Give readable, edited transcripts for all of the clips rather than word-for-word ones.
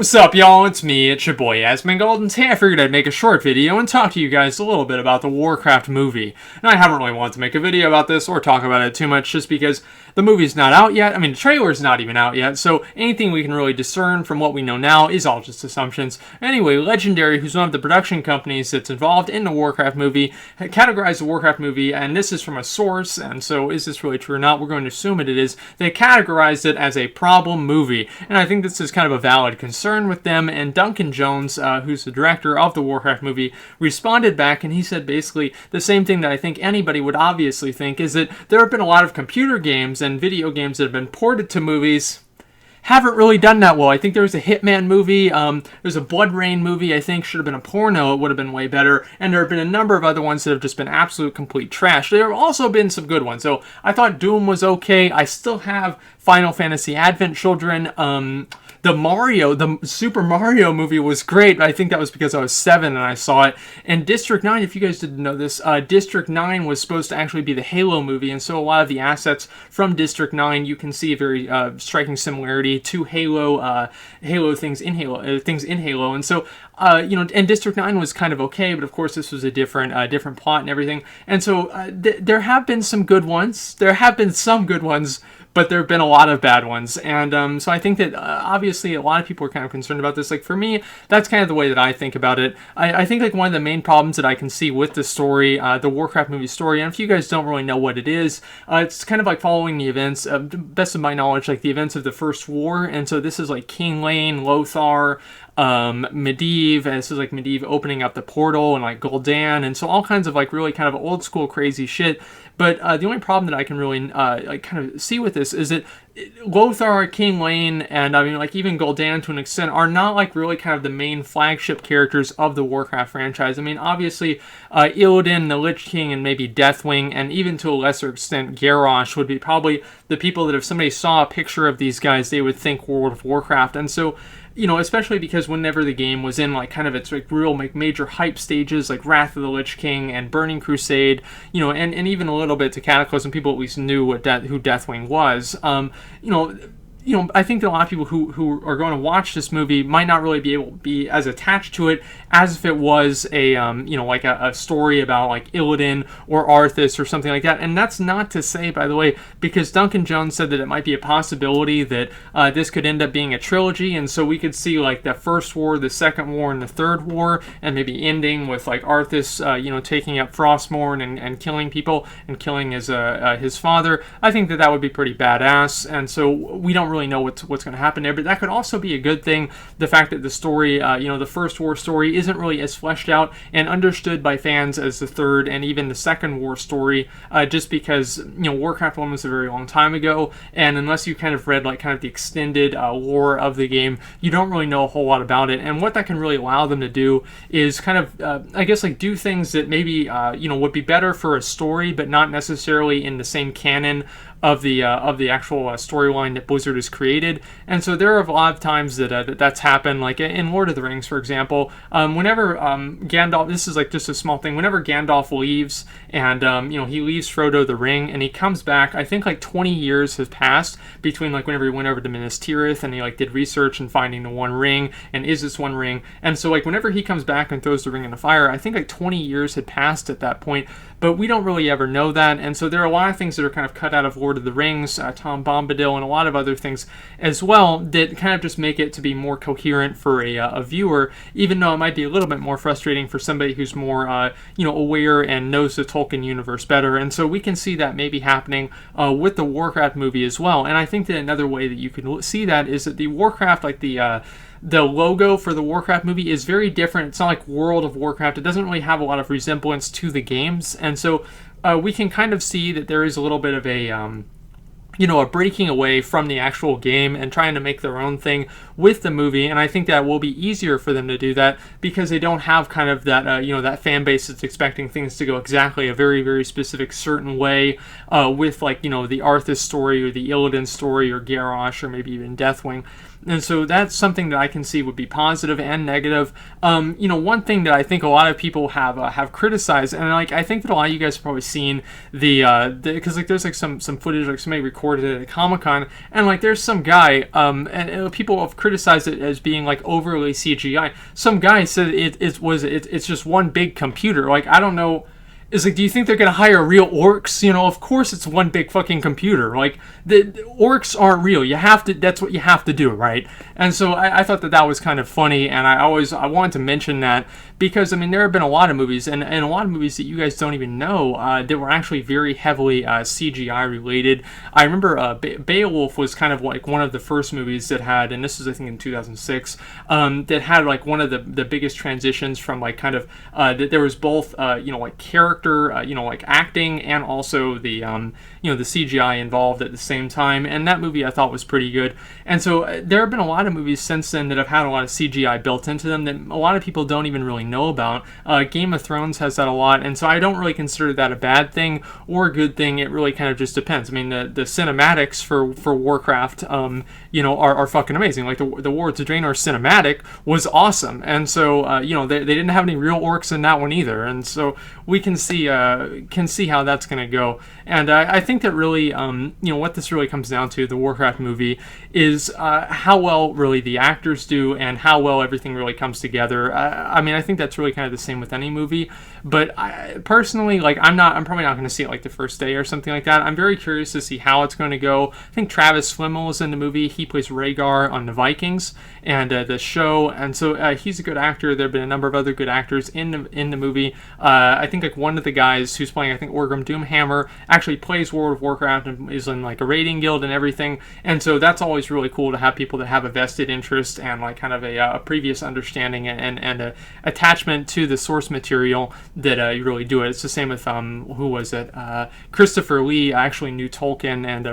What's up, y'all? It's me, it's your boy Asmongold, and today I figured I'd make a short video and talk to you guys a little bit about the Warcraft movie. And I haven't really wanted to make a video about this or talk about it too much just because the movie's not out yet. I mean, the trailer's not even out yet, so anything we can really discern from what we know now is all just assumptions. Anyway, Legendary, who's one of the production companies that's involved in the Warcraft movie, categorized the Warcraft movie, and this is from a source, and so is this really true or not? We're going to assume it is. They categorized it as a problem movie, and I think this is kind of a valid concern with them. And Duncan Jones, who's the director of the Warcraft movie, responded back, and he said basically the same thing that I think anybody would obviously think, is that there have been a lot of computer games and video games that have been ported to movies, haven't really done that well. I think there was a Hitman movie, there's a Blood Rain movie, I think should have been a porno, it would have been way better, and there have been a number of other ones that have just been absolute complete trash. There have also been some good ones, so I thought Doom was okay. I still have Final Fantasy Advent Children. The Super Mario movie was great, but I think that was because I was 7 and I saw it. And District 9, if you guys didn't know this, District 9 was supposed to actually be the Halo movie, and so a lot of the assets from District 9, you can see a very striking similarity to Halo, things in Halo, and so and District 9 was kind of okay, but of course this was a different plot and everything. And so there have been some good ones. There have been some good ones, but there have been a lot of bad ones. And so I think that obviously a lot of people are kind of concerned about this. Like for me, that's kind of the way that I think about it. I think like one of the main problems that I can see with the story, the Warcraft movie story, and if you guys don't really know what it is, it's kind of like following the events, best of my knowledge, like the events of the First War. And so this is like King Lane, Lothar, Medivh, and this is like Medivh opening up the portal, and like Gul'dan, and so all kinds of like really kind of old school crazy shit. But the only problem that I can really like kind of see with this is that Lothar, King Lane, and I mean like even Gul'dan to an extent are not like really kind of the main flagship characters of the Warcraft franchise. I mean obviously Illidan, the Lich King, and maybe Deathwing, and even to a lesser extent Garrosh would be probably the people that if somebody saw a picture of these guys they would think World of Warcraft. And so especially because whenever the game was in like kind of its like real like major hype stages, like Wrath of the Lich King and Burning Crusade, and even a little bit to Cataclysm, people at least knew who Deathwing was. I think that a lot of people who are going to watch this movie might not really be able to be as attached to it as if it was a like a story about like Illidan or Arthas or something like that. And that's not to say, by the way, because Duncan Jones said that it might be a possibility that this could end up being a trilogy, and so we could see like the First War, the Second War, and the Third War, and maybe ending with like Arthas taking up Frostmourne and killing people and killing his father. I think that would be pretty badass, and so we don't really know what's going to happen there, but that could also be a good thing. The fact that the story, the First War story, isn't really as fleshed out and understood by fans as the Third and even the Second War story, just because Warcraft 1 was a very long time ago, and unless you kind of read like kind of the extended lore of the game, you don't really know a whole lot about it. And what that can really allow them to do is kind of, I guess, like do things that maybe would be better for a story, but not necessarily in the same canon of the actual storyline that Blizzard has created. And so there are a lot of times that that's happened, like in Lord of the Rings, for example. Whenever Gandalf, this is like just a small thing, whenever Gandalf leaves and he leaves Frodo the ring and he comes back, I think like 20 years has passed between like whenever he went over to Minas Tirith and he like did research and finding the One Ring and is this One Ring. And so like whenever he comes back and throws the ring in the fire, I think like 20 years had passed at that point, but we don't really ever know that. And so there are a lot of things that are kind of cut out of Lord of the Rings, Tom Bombadil, and a lot of other things as well that kind of just make it to be more coherent for a viewer, even though it might be a little bit more frustrating for somebody who's more aware and knows the Tolkien universe better. And so we can see that maybe happening with the Warcraft movie as well. And I think that another way that you can see that is that the Warcraft, like the logo for the Warcraft movie is very different. It's not like World of Warcraft. It doesn't really have a lot of resemblance to the games. And so we can kind of see that there is a little bit of a breaking away from the actual game and trying to make their own thing with the movie. And I think that will be easier for them to do that because they don't have kind of that, that fan base that's expecting things to go exactly a very, very specific certain way with like, the Arthas story or the Illidan story or Garrosh or maybe even Deathwing. And so that's something that I can see would be positive and negative. One thing that I think a lot of people have criticized, and like I think that a lot of you guys have probably seen because like there's like some footage like somebody recorded it at a Comic-Con, and like there's some guy and people have criticized it as being like overly CGI. Some guy said it's just one big computer. Like, I don't know. Is like, do you think they're gonna hire real orcs? Of course it's one big fucking computer. Like, the orcs aren't real. You have to. That's what you have to do, right? And so I thought that was kind of funny, and I wanted to mention that because I mean there have been a lot of movies and a lot of movies that you guys don't even know that were actually very heavily CGI related. I remember Beowulf was kind of like one of the first movies that had, and this was I think in 2006, that had like one of the biggest transitions from like kind of that there was both like character. Like acting and also the the CGI involved at the same time, and that movie I thought was pretty good. And so there have been a lot of movies since then that have had a lot of CGI built into them that a lot of people don't even really know about. Game of Thrones has that a lot, and so I don't really consider that a bad thing or a good thing. It really kind of just depends. I mean, the cinematics for Warcraft, are fucking amazing. Like the War to Draenor cinematic was awesome, and so they didn't have any real orcs in that one either, and so we can see how that's going to go. And I think that really what this really comes down to, the Warcraft movie, is how well really the actors do and how well everything really comes together. I mean, I think that's really kind of the same with any movie, but I personally, like, I'm probably not going to see it like the first day or something like that. I'm very curious to see how it's going to go. I think Travis Fimmel is in the movie. He plays Rhaegar on the Vikings and the show, and so he's a good actor. There have been a number of other good actors in the movie. I think like one of the guys who's playing, I think, Orgrim Doomhammer, actually plays World of Warcraft and is in like a raiding guild and everything. And so that's always really cool to have people that have a vested interest and like kind of a previous understanding and a attachment to the source material that you really do it. It's the same with who was it? Christopher Lee actually knew Tolkien and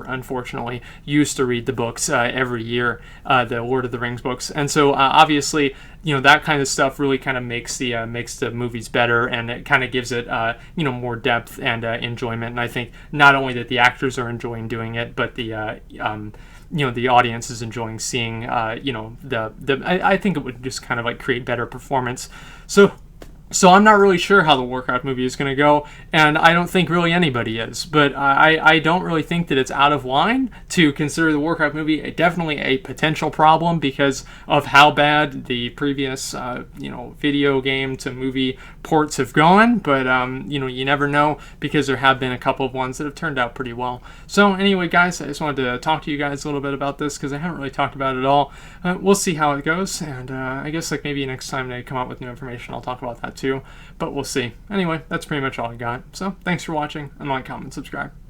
unfortunately used to read the books every year, the Lord of the Rings books. And so obviously, that kind of stuff really kind of makes the movies better, and it kind of gives it more depth and enjoyment. And I think not only that the actors are enjoying doing it, but the audience is enjoying seeing I think it would just kind of like create better performance. So I'm not really sure how the Warcraft movie is going to go, and I don't think really anybody is. But I don't really think that it's out of line to consider the Warcraft movie definitely a potential problem because of how bad the previous video game to movie ports have gone. But you never know, because there have been a couple of ones that have turned out pretty well. So anyway, guys, I just wanted to talk to you guys a little bit about this because I haven't really talked about it at all. We'll see how it goes, and I guess like maybe next time they come out with new information, I'll talk about that too. But we'll see. Anyway, that's pretty much all I got. So thanks for watching, and like, comment, subscribe.